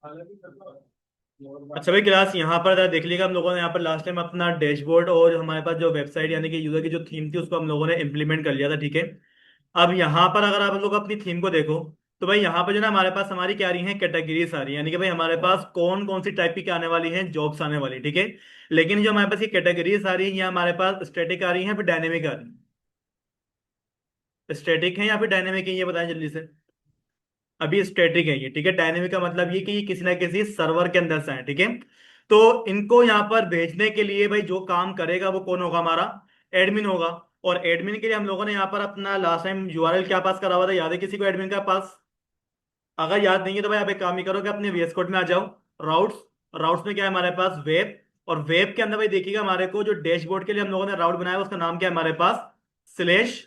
अच्छा भाई क्लास यहाँ पर जरा देख लीजिएगा। हम लोगों ने यहाँ पर लास्ट टाइम अपना डैशबोर्ड और हमारे पास जो वेबसाइट यानी कि यूजर की जो थीम थी उसको हम लोगों ने इम्प्लीमेंट कर लिया था, ठीक है। अब यहाँ पर अगर आप लोग अपनी थीम को देखो तो भाई यहाँ पर जो ना हमारे पास हमारी क्या आ रही है, कैटेगरीज आ रही है, यानी कि भाई हमारे पास कौन कौन सी टाइप की क्या आने वाली है, जॉब्स आने वाली, ठीक है। लेकिन जो हमारे पास ये कैटेगरीज आ रही है, ये हमारे पास स्टैटिक आ रही है फिर डायनेमिक आ रही है। स्टैटिक है या फिर डायनेमिक है, ये बताएं जल्दी से। अभी स्टैटिक है ये, ठीक है। डायनेमिक का मतलब ये कि ये किसी ना किसी सर्वर के अंदर से है, ठीक है। तो इनको यहाँ पर भेजने के लिए भाई जो काम करेगा वो कौन होगा, हमारा एडमिन होगा। और एडमिन के लिए हम लोगों ने यहाँ पर अपना लास्ट टाइम यूआरएल क्या पास करा हुआ था, याद है किसी को एडमिन का पास? अगर याद नहीं है तो भाई आप एक काम ही करो कि अपने VS कोड में आ जाओ। राउट्स, राउट्स में क्या है हमारे पास, वेब। और वेब के अंदर भाई देखिएगा हमारे को जो डैशबोर्ड के लिए हम लोगों ने राउट बनाया है, उसका नाम क्या है हमारे पास, स्लेश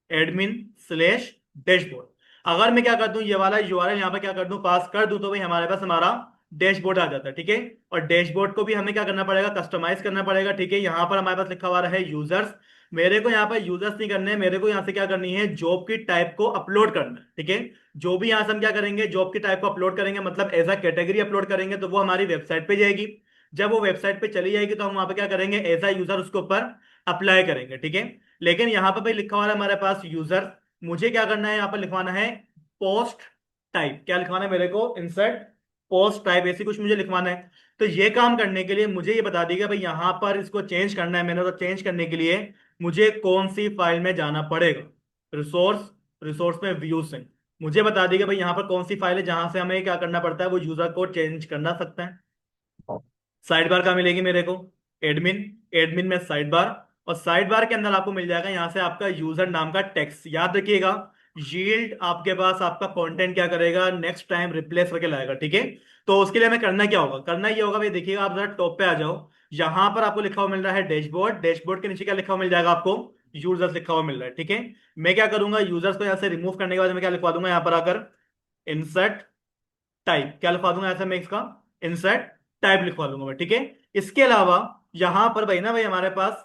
एडमिन स्लेश डैशबोर्ड। अगर मैं क्या कर दूं, ये वाला यूआरएल यहाँ पे क्या कर दूं, पास कर दूं, तो भाई हमारे पास हमारा डैशबोर्ड आ जाता है, ठीक है। और डैशबोर्ड को भी हमें क्या करना पड़ेगा, कस्टमाइज करना पड़ेगा, ठीक है। यहाँ पर हमारे पास लिखा हुआ है यूजर्स। मेरे को यहाँ पर यूजर्स नहीं करने हैं, मेरे को यहाँ से क्या करनी है, जॉब की टाइप को अपलोड करना है, ठीक है। जो भी यहाँ से हम क्या करेंगे, जॉब की टाइप को अपलोड करेंगे, मतलब एज अ कैटेगरी अपलोड करेंगे, तो वो हमारी वेबसाइट पे जाएगी। जब वो वेबसाइट पे चली जाएगी तो हम वहां पे क्या करेंगे, एज अ यूजर उसके ऊपर अप्लाई करेंगे, ठीक है। लेकिन यहाँ पे भाई लिखा हुआ है हमारे पास यूजर। मुझे क्या करना है, यहाँ पर लिखवाना है पोस्ट टाइप। क्या लिखवाना है मेरे को, इंसर्ट पोस्ट टाइप, ऐसी कुछ मुझे लिखवाना है। तो ये काम करने के लिए मुझे ये बता दीजिएगा भाई, यहाँ पर इसको चेंज करना है मैंने, तो चेंज करने के लिए मुझे कौन सी फाइल में जाना पड़ेगा। रिसोर्स, रिसोर्स में व्यू से मुझे बता दीजिएगा भाई यहाँ पर कौन सी फाइल है जहां से हमें क्या करना पड़ता है, वो यूजर को चेंज करना सकते हैं। साइड बार कहाँ मिलेगी मेरे को, एडमिन, एडमिन में साइड बार। और साइड बार के अंदर आपको मिल जाएगा यहाँ से आपका यूजर नाम का टेक्स्ट, याद रखिएगा। यील्ड आपके पास आपका कंटेंट क्या करेगा, नेक्स्ट टाइम रिप्लेस करके लाएगा, ठीक है। तो उसके लिए हमें करना क्या होगा, करना ये होगा भाई, देखिएगा आप जरा टॉप पे आ जाओ। यहाँ पर आपको लिखा हुआ मिल रहा है डैशबोर्ड, डैशबोर्ड के नीचे क्या लिखा हुआ मिल जाएगा आपको, यूजर्स लिखा हुआ मिल रहा है, ठीक है। मैं क्या करूंगा, यूजर्स को यहाँ से रिमूव करने के बाद मैं क्या लिखवा दूंगा यहाँ पर आकर, इंसर्ट टाइप। क्या लिखवा दूंगा ऐसे, मैं इसका इंसर्ट टाइप लिखवा दूंगा मैं, ठीक है। इसके अलावा यहां पर भाई ना भाई हमारे पास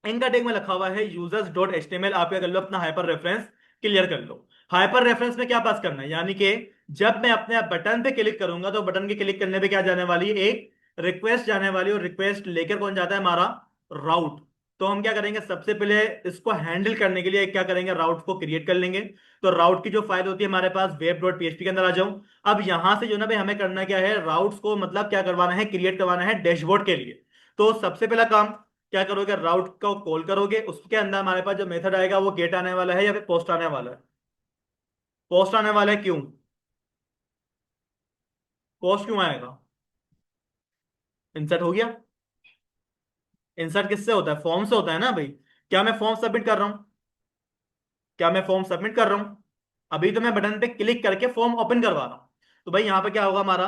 इनका टैग में लिखा हुआ है users dot H T M L. आप क्या कर लो, अपना हाइपर रेफरेंस क्लियर कर लो। हाइपर रेफरेंस में क्या पास करना है, यानी कि जब मैं अपने बटन पे क्लिक करूंगा तो बटन के क्लिक करने पे क्या जाने वाली है, एक रिक्वेस्ट जाने वाली है। और रिक्वेस्ट लेकर कौन जाता है, हमारा राउट। तो हम क्या करेंगे, सबसे पहले इसको हैंडल करने के लिए क्या करेंगे, राउट को क्रिएट कर लेंगे। तो राउट की जो फाइल होती है हमारे पास वेब डॉट पीएचपी के अंदर आ जाऊं। अब यहां से जो ना भाई हमें करना क्या है, राउट्स को मतलब क्या करवाना है, क्रिएट करवाना है डैशबोर्ड के लिए। तो सबसे पहला काम क्या करोगे, राउट को कॉल करोगे, उसके अंदर हमारे पास जो मेथड आएगा वो गेट आने वाला है या फिर पोस्ट आने वाला है। पोस्ट आने वाला है, क्यों, पोस्ट क्यों आएगा, इंसर्ट हो गया। इंसर्ट किससे होता है, फॉर्म से होता है ना भाई। क्या मैं फॉर्म सबमिट कर रहा हूं, क्या मैं फॉर्म सबमिट कर रहा हूं, अभी तो मैं बटन पे क्लिक करके फॉर्म ओपन करवा रहा हूं। तो भाई यहाँ पे क्या होगा हमारा,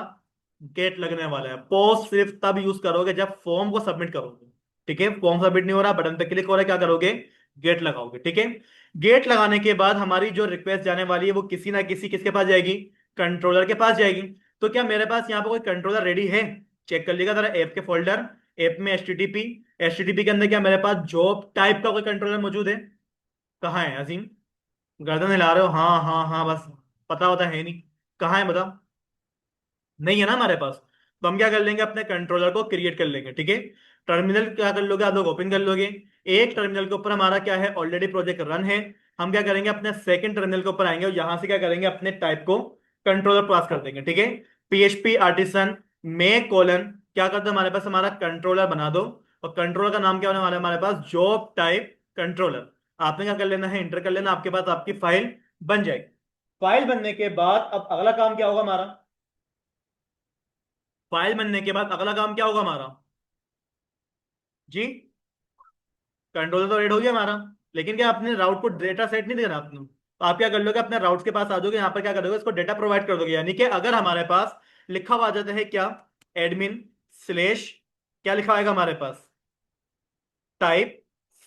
गेट लगने वाला है। पोस्ट सिर्फ तब यूज करोगे जब फॉर्म को सबमिट करोगे, ठीक है। फॉर्म सबमिट नहीं हो रहा, बटन पे क्लिक हो रहा है, क्या करोगे, गेट लगाओगे, ठीक है। गेट लगाने के बाद हमारी जो रिक्वेस्ट जाने वाली है वो किसी ना किसी किसके पास जाएगी, कंट्रोलर के पास जाएगी। तो क्या मेरे पास यहाँ पे कोई कंट्रोलर रेडी है, चेक कर लीजिएगा जरा ऐप के फोल्डर। ऐप में एचटीटीपी, एचटीटीपी के अंदर क्या मेरे पास जॉब टाइप का कोई कंट्रोलर मौजूद है, कहाँ है अजीम, गर्दन हिला रहे हो, हाँ हाँ हाँ बस, पता होता है नहीं, कहाँ है बताओ, नहीं है ना हमारे पास। तो हम क्या कर लेंगे, अपने कंट्रोलर को क्रिएट कर लेंगे, ठीक है। टर्मिनल क्या कर लोगे आप लोग, ओपन कर लोगे। एक टर्मिनल के ऊपर हमारा क्या है, ऑलरेडी प्रोजेक्ट रन है। हम क्या करेंगे, अपने सेकंड टर्मिनल के ऊपर आएंगे और यहां से क्या करेंगे, अपने टाइप को कंट्रोलर पास कर देंगे, ठीक है। पीएचपी आर्टिसन में कोलन क्या करते हैं, हमारे पास हमारा कंट्रोलर बना दो। और कंट्रोलर का नाम क्या होने वाला है हमारे पास, जॉब टाइप कंट्रोलर। आपने क्या कर लेना है, इंटर कर लेना, आपके पास आपकी फाइल बन जाएगी। फाइल बनने के बाद अब अगला काम क्या होगा हमारा, फाइल बनने के बाद अगला काम क्या होगा हमारा जी, कंट्रोलर तो रेड हो गया हमारा। लेकिन क्या अपने राउट को डेटा सेट नहीं देना आपने, तो आप क्या कर लोगे, अपने राउट के पास आ जाओगे, यहाँ पर क्या करोगे, इसको डेटा प्रोवाइड कर दोगे। यानी कि अगर हमारे पास लिखा हुआ आ जाता है क्या, एडमिन स्लेश, क्या लिखा होगा हमारे पास, टाइप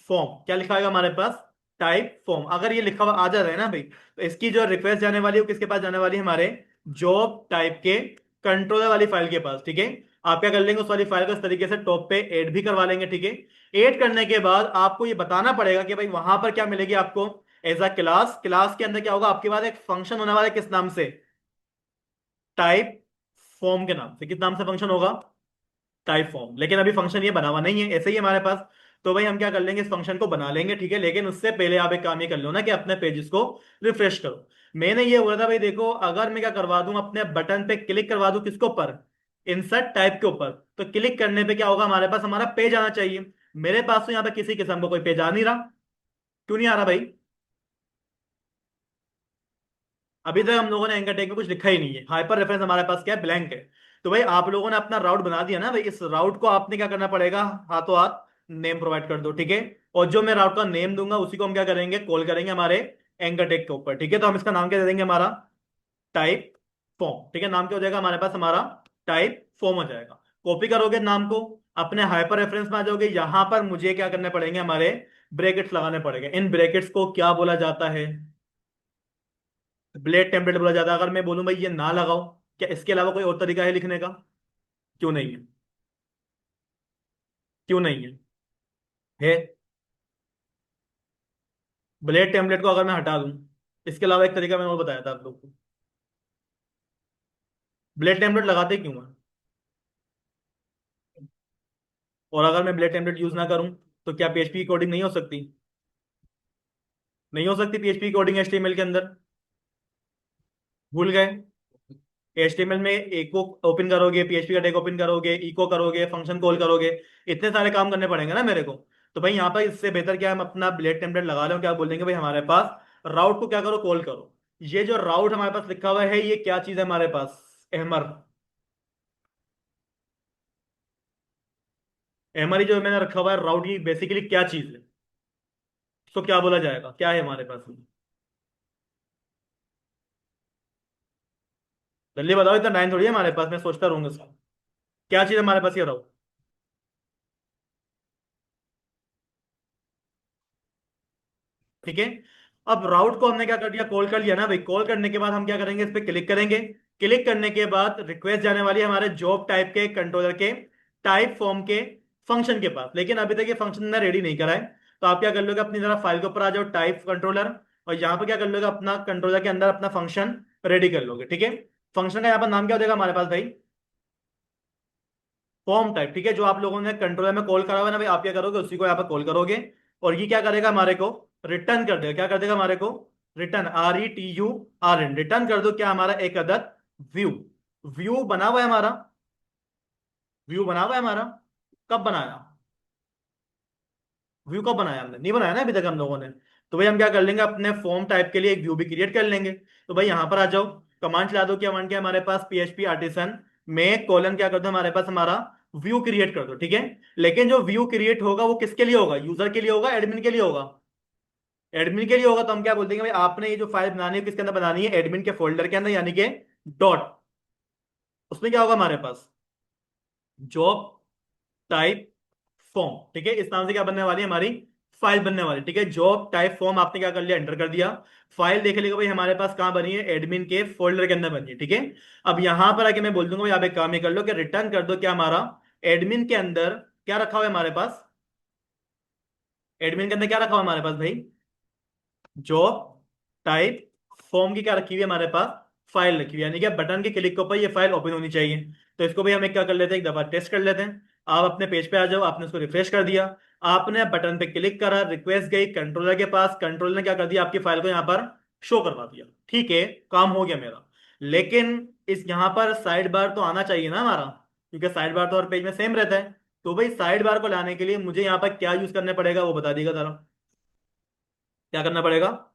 फॉर्म। क्या लिखा होगा हमारे पास, टाइप फॉर्म। अगर ये लिखा हुआ आ जाता है ना भाई, तो इसकी जो रिक्वेस्ट जाने वाली है वो किसके पास जाने वाली है, हमारे जॉब टाइप के कंट्रोलर वाली फाइल के पास, ठीक है। आप क्या कर लेंगे, उस वाली फाइल को इस तरीके से टॉप पे ऐड भी करवा लेंगे, ठीक है। ऐड करने के बाद आपको ये बताना पड़ेगा कि भाई वहां पर क्या मिलेगी आपको, एज अ क्लास। क्लास के अंदर क्या होगा आपके पास, एक फंक्शन होने वाला है, किस नाम से, टाइप फॉर्म के नाम से। किस नाम से फंक्शन होगा? Type form. लेकिन अभी फंक्शन ये बना हुआ नहीं है, ऐसे ही हमारे पास। तो भाई हम क्या कर लेंगे, इस फंक्शन को बना लेंगे, ठीक है। लेकिन उससे पहले आप एक काम ये कर लो ना कि अपने पेजेस को रिफ्रेश करो। मैंने ये बोला था भाई, देखो अगर मैं क्या करवा दूं, अपने बटन पे क्लिक करवा दूं, किसके ऊपर? इंसर्ट टाइप के ऊपर। तो क्लिक करने पे क्या होगा, हमारे पास हमारा पेज आना चाहिए। मेरे पास तो यहाँ पे किसी किस्म का कोई पेज आ नहीं रहा। क्यों नहीं आ रहा भाई? अभी तक हम लोगों ने एंकर टैग में कुछ लिखा ही नहीं है। हाइपर रेफरेंस हमारे पास क्या है, ब्लैंक है। तो भाई आप लोगों ने अपना राउट बना दिया ना भाई, इस राउट को आपने क्या करना पड़ेगा, हाथों हाथ नेम प्रोवाइड कर दो, ठीक है। और जो मैं राउट का नेम दूंगा उसी को हम क्या करेंगे, कॉल करेंगे हमारे एंकर टैग के ऊपर, ठीक है। तो हम इसका नाम क्या दे देंगे, हमारा टाइप फॉर्म, ठीक है। नाम क्या हो जाएगा हमारे पास, हमारा टाइप फॉर्म हो जाएगा। कॉपी करोगे नाम को, अपने हाइपर रेफरेंस में आ जाओगे। यहां पर मुझे क्या करने पड़ेंगे, हमारे ब्रैकेट्स लगाने पड़ेंगे। इन ब्रैकेट्स को क्या बोला जाता है? ब्लेड टेम्पलेट बोला जाता है। अगर मैं बोलूं भाई ये ना लगाओ, क्या इसके अलावा कोई और तरीका है लिखने का? क्यों नहीं है? क्यों नहीं है? है। ब्लेड टेम्पलेट को अगर मैं हटा दूं, इसके अलावा एक तरीका मैंने और बताया था आप लोग को। ब्लेड टेम्पलेट लगाते क्यों है? और अगर मैं ब्लेड टेम्पलेट यूज ना करूं, तो क्या पीएचपी की कोडिंग नहीं हो सकती? नहीं हो सकती पीएचपी की कोडिंग एचटीएमएल के अंदर? भूल गए? एचटीएमएल में एको ओपन करोगे, पीएचपी का टैग ओपन करोगे, इको करोगे, फंक्शन कॉल करोगे, इतने सारे काम करने पड़ेंगे ना मेरे को। तो भाई यहाँ पर इससे बेहतर क्या है, हम अपना ब्लेड टेम्पलेट लगा लें। क्या बोल देंगे भाई, हमारे पास राउट को क्या करो, कॉल करो। ये जो राउट हमारे पास लिखा हुआ है, ये क्या चीज है हमारे पास? एमर। एमर ही जो मैंने रखा हुआ है राउट, ये बेसिकली क्या चीज है? इसको क्या बोला जाएगा, क्या है हमारे पास? जल्दी बताओ, इतना टाइम थोड़ी है हमारे पास, मैं सोचता रहूंगा इसका। क्या चीज है हमारे पास ये राउट? ठीक है। अब राउट को हमने क्या कर दिया, कॉल कर लिया ना भाई। कॉल करने के बाद हम क्या करेंगे, इस पे क्लिक करेंगे। क्लिक करने के बाद रिक्वेस्ट जाने वाली है हमारे जॉब टाइप के कंट्रोलर के टाइप फॉर्म के फंक्शन के पास। लेकिन अभी तक ये फंक्शन ने रेडी नहीं करा है। तो आप क्या कर लोगे, अपनी जरा फाइल के ऊपर आ जाओ, टाइप कंट्रोलर। और यहाँ पर क्या कर लोगे, अपना कंट्रोलर के अंदर अपना फंक्शन रेडी कर लोगे, ठीक है। फंक्शन का यहाँ पर नाम क्या हो जाएगा हमारे पास भाई? फॉर्म टाइप, ठीक है। जो आप लोगों ने कंट्रोलर में कॉल करा हुआ है ना भाई, आप क्या करोगे, उसी को यहाँ पर कॉल करोगे। और ये क्या करेगा, हमारे को रिटर्न कर देगा। क्या कर देगा हमारे को? रिटर्न, RETURN, रिटर्न कर दो क्या, हमारा एक अदद व्यू। व्यू बना हुआ है हमारा। व्यू बना हुआ है हमारा। कब बनाया? व्यू कब बनाया हमने? नहीं बनाया ना अभी तक हम लोगों ने। तो भाई हम क्या कर लेंगे, अपने फॉर्म टाइप के लिए एक व्यू भी क्रिएट कर लेंगे। तो भाई यहां पर आ जाओ, कमांड चला दो। क्या कमांड, क्या हमारे पास PHP आर्टिसन में कॉलन क्या कर दो, हमारे पास हमारा व्यू क्रिएट कर दो, ठीक है। लेकिन जो व्यू क्रिएट होगा वो किसके लिए होगा, यूजर के लिए होगा, एडमिन के लिए होगा? एडमिन के लिए होगा। तो हम क्या बोल देंगे भाई, आपने ये जो फाइल बनानी है किसके अंदर बनानी है, एडमिन के फोल्डर के अंदर, यानी कि डॉट। उसमें क्या होगा हमारे पास, जॉब टाइप फॉर्म, ठीक है। इस नाम से क्या बनने वाली है हमारी फाइल बनने वाली, ठीक है। जॉब टाइप फॉर्म आपने क्या कर लिया, एंटर कर दिया। फाइल देख लेगा भाई, हमारे पास कहाँ बनी है, एडमिन के फोल्डर के अंदर बनी है, ठीक है। अब यहां पर आके मैं बोल दूंगा भाई, आप एक काम ही कर लो कि रिटर्न कर दो क्या, हमारा एडमिन के अंदर क्या रखा हुआ है हमारे पास? एडमिन के अंदर क्या रखा हुआ है हमारे पास भाई? जॉब टाइप फॉर्म की क्या रखी हुई है हमारे पास? फाइल रखी हुई है। यानी कि बटन के क्लिक के ऊपर ये फाइल ओपन होनी चाहिए। तो इसको भी हम एक क्या कर लेते हैं, एक दफा टेस्ट कर लेते हैं। आप अपने पेज पे आ जाओ, आपने उसको रिफ्रेश कर दिया। आपने बटन पे क्लिक करा, रिक्वेस्ट गई कंट्रोलर के पास, कंट्रोलर ने क्या कर दिया, आपकी फाइल को यहाँ पर शो करवा दिया, ठीक है। काम हो गया मेरा। लेकिन इस यहाँ पर साइड बार तो आना चाहिए ना हमारा, क्योंकि साइड बार तो हर पेज में सेम रहता है। तो भाई साइड बार को लाने के लिए मुझे यहाँ पर क्या यूज करने पड़ेगा, वो बता दीजिएगा जरा। क्या करना पड़ेगा?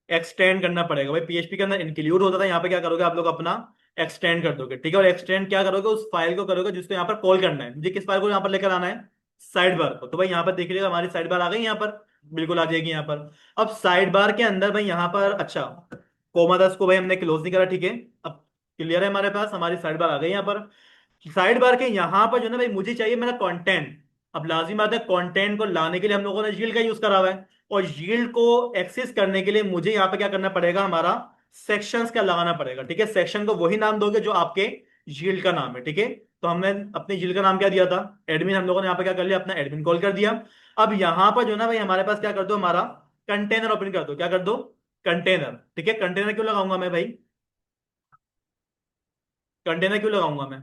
एक्सटेंड करना पड़ेगा भाई। पीएचपी के अंदर इंक्लूड होता था, यहाँ पे क्या करोगे आप लोग, अपना एक्सटेंड कर दोगे, ठीक है। और एक्सटेंड क्या करोगे, उस फाइल को करोगे जिसको यहाँ पर कॉल करना है। मुझे किस फाइल को यहाँ पर लेकर आना है, साइड बार को। तो भाई यहाँ पर देख लीजिएगा, हमारी साइड बार आ गई यहाँ पर, बिल्कुल आ जाएगी यहाँ पर। अब साइड बार के अंदर भाई यहाँ पर, अच्छा, कोमा दस को भाई हमने क्लोज नहीं करा, ठीक है। अब क्लियर है हमारे पास, हमारी साइड बार आ गई यहाँ पर। साइड बार के यहां पर जो ना भाई, मुझे चाहिए मेरा कंटेंट। अब लाजिम बात है, कंटेंट को लाने के लिए हम लोगों ने यील्ड का यूज करा हुआ है। और यील्ड को एक्सेस करने के लिए मुझे यहाँ पे क्या करना पड़ेगा, हमारा सेक्शंस का लगाना पड़ेगा, ठीक है। सेक्शन को वही नाम दोगे जो आपके यील्ड का नाम है, ठीक है। तो हमने अपनी यील्ड का नाम क्या दिया था, एडमिन। हम लोगों ने यहाँ पे क्या कर लिया, अपना एडमिन कॉल कर दिया। अब यहाँ पर जो ना भाई, हमारे पास क्या कर दो, हमारा कंटेनर ओपन कर दो। क्या कर दो, कंटेनर, ठीक है। कंटेनर क्यों लगाऊंगा मैं भाई? कंटेनर क्यों लगाऊंगा मैं?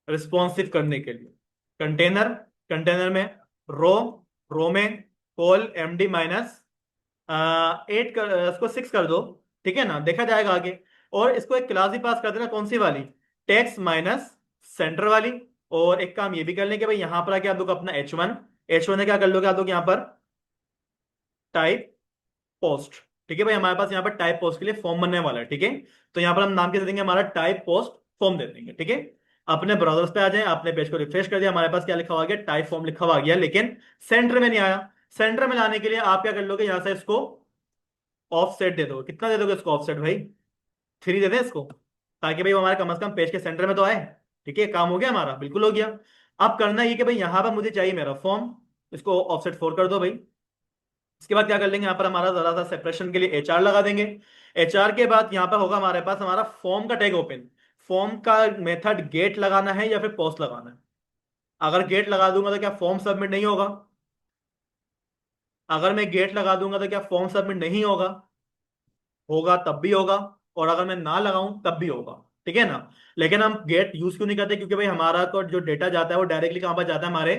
रिस्पॉन्सिव करने के लिए। कंटेनर, कंटेनर में रो, रो में कोल md माइनस 8 कर, इसको 6 कर दो, ठीक है ना, देखा जाएगा आगे। और इसको एक क्लास भी पास कर देना, कौन सी वाली? टेक्स्ट माइनस सेंटर वाली। और एक काम ये भी कर लें कि भाई यहां पर आके आप लोग अपना h1, h1 है क्या कर लोगे आप लोग यहाँ पर? Type post. ठीक है भाई, हमारे पास यहाँ पर टाइप पोस्ट के लिए फॉर्म बनने वाला है, ठीक है। तो यहाँ पर हम नाम कैसे देंगे? हमारा टाइप पोस्ट फॉर्म दे देंगे, ठीक है। अपने ब्राउजर्स पे आ जाए, आपने पेज को रिफ्रेश कर दिया, हमारे पास क्या लिखा हुआ गया? टाइप फॉर्म लिखा हुआ गया, लेकिन सेंटर में नहीं आया। सेंटर में लाने के लिए आप क्या कर लोगे? यहाँ से इसको ऑफ सेट दे दोगे। कितना दे दोगे इसको ऑफ सेट भाई? 3 दे दें इसको, ताकि भाई वो हमारे कम से कम पेज के सेंटर में तो आए। ठीक है, काम हो गया हमारा, बिल्कुल हो गया। अब करना ये कि भाई यहाँ पर मुझे चाहिए मेरा फॉर्म, इसको ऑफसेट 4 कर दो भाई। इसके बाद क्या कर लेंगे? यहाँ पर हमारा जरा सा सेपरेशन के लिए एचआर लगा देंगे। एचआर के बाद यहाँ पर होगा हमारे पास हमारा फॉर्म का टैग ओपन। फॉर्म का मेथड गेट लगाना है या फिर पोस्ट लगाना है? अगर गेट लगा दूंगा तो क्या फॉर्म सबमिट नहीं होगा? अगर मैं गेट लगा दूंगा तो क्या फॉर्म सबमिट नहीं होगा? होगा, तब भी होगा। और अगर मैं ना लगाऊं तब भी होगा, ठीक है ना। लेकिन हम गेट यूज क्यों नहीं करते? क्योंकि भाई हमारा तो जो डेटा जाता है वो डायरेक्टली कहां पर जाता है? हमारे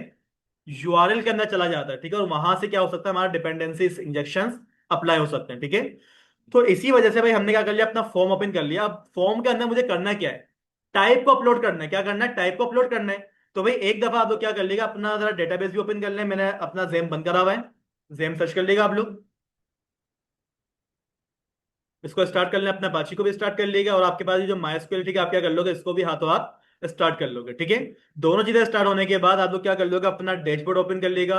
यूआरएल के अंदर चला जाता है, ठीक है। और वहां से क्या हो सकता है? हमारा डिपेंडेंसी इंजेक्शन अप्लाई हो सकते हैं, ठीक है। तो इसी वजह से भाई हमने क्या कर लिया? अपना फॉर्म ओपन कर लिया। अब फॉर्म के अंदर मुझे करना क्या है? टाइप को अपलोड करना है। क्या करना है? टाइप को अपलोड करना है। तो भाई एक दफा आप लोग क्या कर लेगा? अपना जरा डेटाबेस भी ओपन कर ले। मैंने अपना जेम बंद करा हुआ है, जेम सर्च कर लेगा आप लोग। इसको स्टार्ट कर लें, अपना अपाची को भी स्टार्ट कर लीजिएगा। और आपके पास ये जो माइस्क्वेल, ठीक है, आप क्या कर लोगे? इसको भी हाथों हाथ स्टार्ट कर लोगे, ठीक है। दोनों चीजें स्टार्ट होने के बाद आप लोग क्या कर लोगे? अपना डैशबोर्ड ओपन कर लेगा,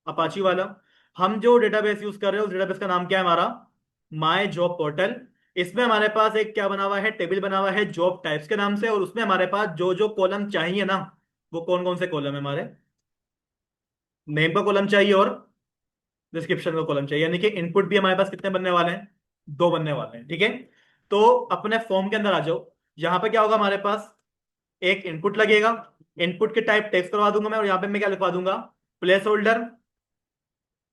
अपाची वाला। हम जो डेटाबेस यूज कर रहे हैं उस डेटाबेस का नाम क्या है हमारा? My job portal. इसमें हमारे पास एक क्या बना हुआ है? टेबल बना हुआ है जॉब टाइप्स के नाम से। और उसमें हमारे पास जो जो कॉलम चाहिए ना, वो कौन कौन से कॉलम है हमारे? नेम का कॉलम चाहिए और डिस्क्रिप्शन का कॉलम चाहिए। यानी कि इनपुट भी हमारे पास कितने बनने वाले हैं? 2 बनने वाले हैं, ठीक है। तो अपने फॉर्म के अंदर आ जाओ। यहां पे क्या होगा हमारे पास? एक इनपुट लगेगा। इनपुट के टाइप टेक्स्ट करवा दूंगा मैं, और यहां पे मैं क्या लिखवा दूंगा? Place holder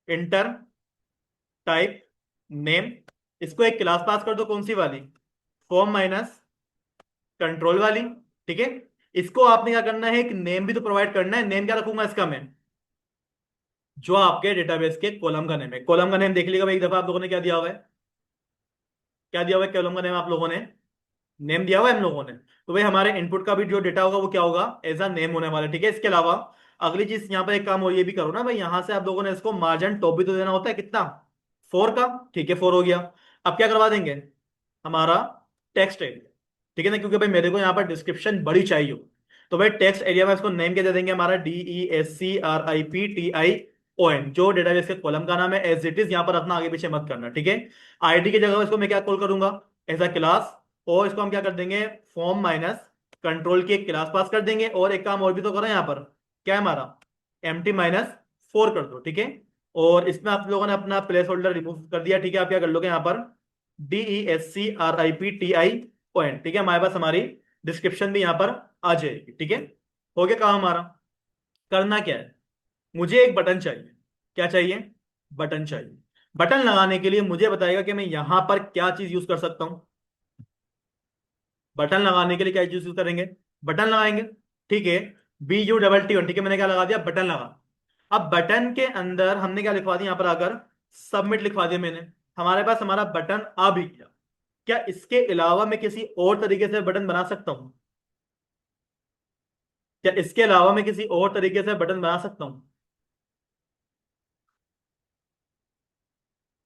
inter type name. इसको एक क्लास पास कर दो, कौन सी वाली? फॉर्म माइनस कंट्रोल वाली, ठीक है। इसको आपने क्या करना है? एक नेम भी तो प्रोवाइड करना है। नेम क्या रखूंगा इसका मैं? जो आपके डेटाबेस के कॉलम का नेम है। कॉलम का नेम देख लीजिएगा भाई एक दफा, आप लोगों ने क्या दिया हुआ है? क्या दिया हुआ है कॉलम का नेम आप लोगों ने? नेम दिया हुआ है हम लोगों ने। तो भाई हमारे इनपुट का भी जो डेटा होगा वो क्या होगा? एज अ नेम होने वाला है, ठीक है। इसके अलावा अगली चीज यहाँ पर एक काम और ये भी करो ना भाई, यहाँ से आप लोगों ने इसको मार्जिन टॉप भी तो देना होता है। कितना? 4 का, ठीक है, 4 हो गया। अब क्या करवा देंगे? हमारा टेक्स्ट एरिया, ठीक है ना, क्योंकि भाई मेरे को यहाँ पर डिस्क्रिप्शन बड़ी चाहिए हो। तो भाई टेक्स्ट एरिया में इसको नेम क्या दे देंगे? हमारा DESCRIPTION, जो डेटाबेस के कॉलम का नाम है। एज इट इज यहाँ पर रखना, आगे पीछे मत करना, ठीक है। आईडी की जगह इसको मैं क्या कॉल करूंगा? As a class. और इसको हम क्या कर देंगे? फॉर्म माइनस कंट्रोल की एक क्लास पास कर देंगे। और एक काम और भी तो करो यहाँ पर, क्या है हमारा? MT-4 कर दो, ठीक है। और इसमें आप लोगों ने अपना प्लेस होल्डर रिमूव कर दिया, ठीक है। आप क्या कर लोगे यहाँ पर? DESCRIPTION, ठीक है। हमारे पास हमारी डिस्क्रिप्शन भी यहाँ पर आ जाएगी, ठीक है। हो गया काम हमारा। करना क्या है? मुझे एक बटन चाहिए। क्या चाहिए? बटन चाहिए। बटन लगाने के लिए मुझे बताएगा कि मैं यहां पर क्या चीज यूज कर सकता हूं। बटन लगाने के लिए क्या चीज यूज करेंगे? बटन लगाएंगे, ठीक है। BUTTON, ठीक है, मैंने क्या लगा दिया? बटन लगा। अब बटन के अंदर हमने क्या लिखवा दिया? यहां पर आकर सबमिट लिखवा दिया मैंने। हमारे पास हमारा बटन आ भी गया। क्या इसके अलावा मैं किसी और तरीके से बटन बना सकता हूं? क्या इसके अलावा मैं किसी और तरीके से बटन बना सकता हूं?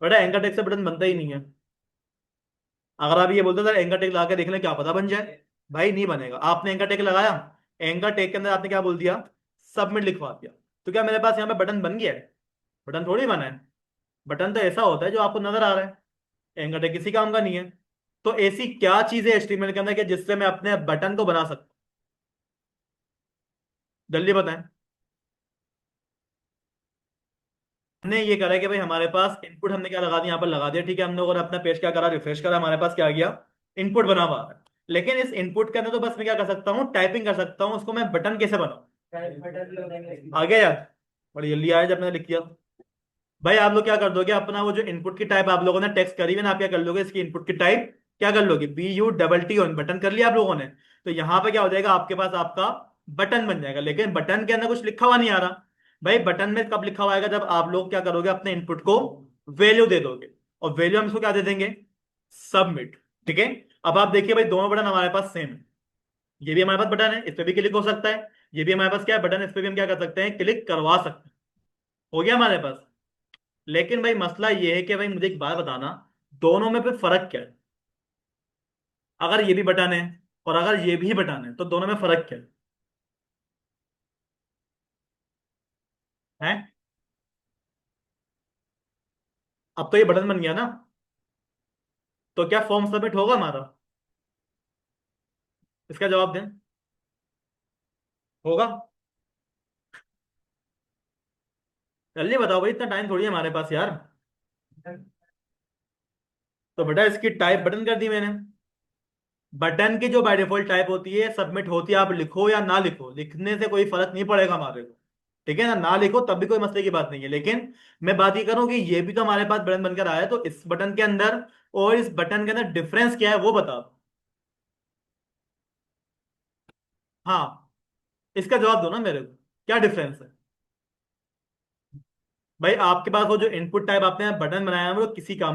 बेटा एंकर टेक से बटन बनता ही नहीं है। अगर आप ये बोलते सर एंकर टेक लगा के देख लें, क्या पता बन जाए। भाई नहीं बनेगा। आपने एंकर टेक लगाया, एंकर टेक के अंदर आपने क्या बोल दिया? सबमिट लिखवा दिया। तो क्या मेरे पास यहाँ पे बटन बन गया है? बटन थोड़ी बना है। बटन तो ऐसा होता है जो आपको नजर आ रहा है। एंकर टेक किसी काम का नहीं है। तो ऐसी क्या चीज है HTML के अंदर कि जिससे मैं अपने बटन को बना सकता हूं? जल्दी बताएं। हमने ये करा है कि भाई हमारे पास इनपुट हमने क्या लगा दिया? यहाँ पर लगा दिया, ठीक है। हमने और अपना पेज क्या करा? रिफ्रेश करा, हमारे पास क्या आ गया? इनपुट बना हुआ है। लेकिन इस इनपुट के अंदर तो बस मैं क्या कर सकता हूँ? टाइपिंग कर सकता हूँ। उसको मैं बटन कैसे बनाऊँ? आ गया यार? बड़ी जल्दी आया जब मैंने लिख दिया। भाई आप लोग क्या कर दोगे? अपना वो जो इनपुट की टाइप आप लोगों ने टेक्स्ट करी है ना, आप क्या कर लोगे? इसकी इनपुट की टाइप क्या कर लोगे, BUTTON बटन कर लिया आप लोगों ने। तो यहाँ पे क्या हो जाएगा, आपके पास आपका बटन बन जाएगा, लेकिन बटन के अंदर कुछ लिखा हुआ नहीं आ रहा। भाई बटन में कब लिखा हुआ आएगा, जब आप लोग क्या करोगे, अपने इनपुट को वैल्यू दे दोगे, और वैल्यू हम इसको क्या दे देंगे, सबमिट। ठीक है। अब आप देखिए भाई, दोनों बटन हमारे पास सेम है। ये भी हमारे पास बटन है, इस पे भी क्लिक हो सकता है। ये भी हमारे पास क्या है, बटन है, इस पे भी हम क्या कर सकते हैं, क्लिक करवा सकते हैं। हो गया हमारे पास। लेकिन भाई मसला ये है कि भाई मुझे एक बात बताना, दोनों में फिर फर्क क्या है। अगर ये भी बटन है और अगर ये भी बटन है, तो दोनों में फर्क क्या है। अब तो ये बटन बन गया ना, तो क्या फॉर्म सबमिट होगा हमारा, इसका जवाब दें। होगा। जल्दी बताओ भाई, इतना टाइम थोड़ी है हमारे पास यार। तो बेटा इसकी टाइप बटन कर दी मैंने। बटन की जो बाय डिफॉल्ट टाइप होती है सबमिट होती है, आप लिखो या ना लिखो, लिखने से कोई फर्क नहीं पड़ेगा हमारे को। ठीक है ना, ना लिखो तब भी कोई मसले की बात नहीं है, लेकिन मैं बात ये करूं कि ये भी तो हमारे पास बटन बनकर आया है, तो इस बटन के अंदर और इस बटन के अंदर डिफरेंस क्या है वो बताओ। हाँ, इसका जवाब दो ना मेरे को, क्या डिफरेंस है। भाई आपके पास वो जो इनपुट टाइप आपने बटन बनाया है वो किसी काम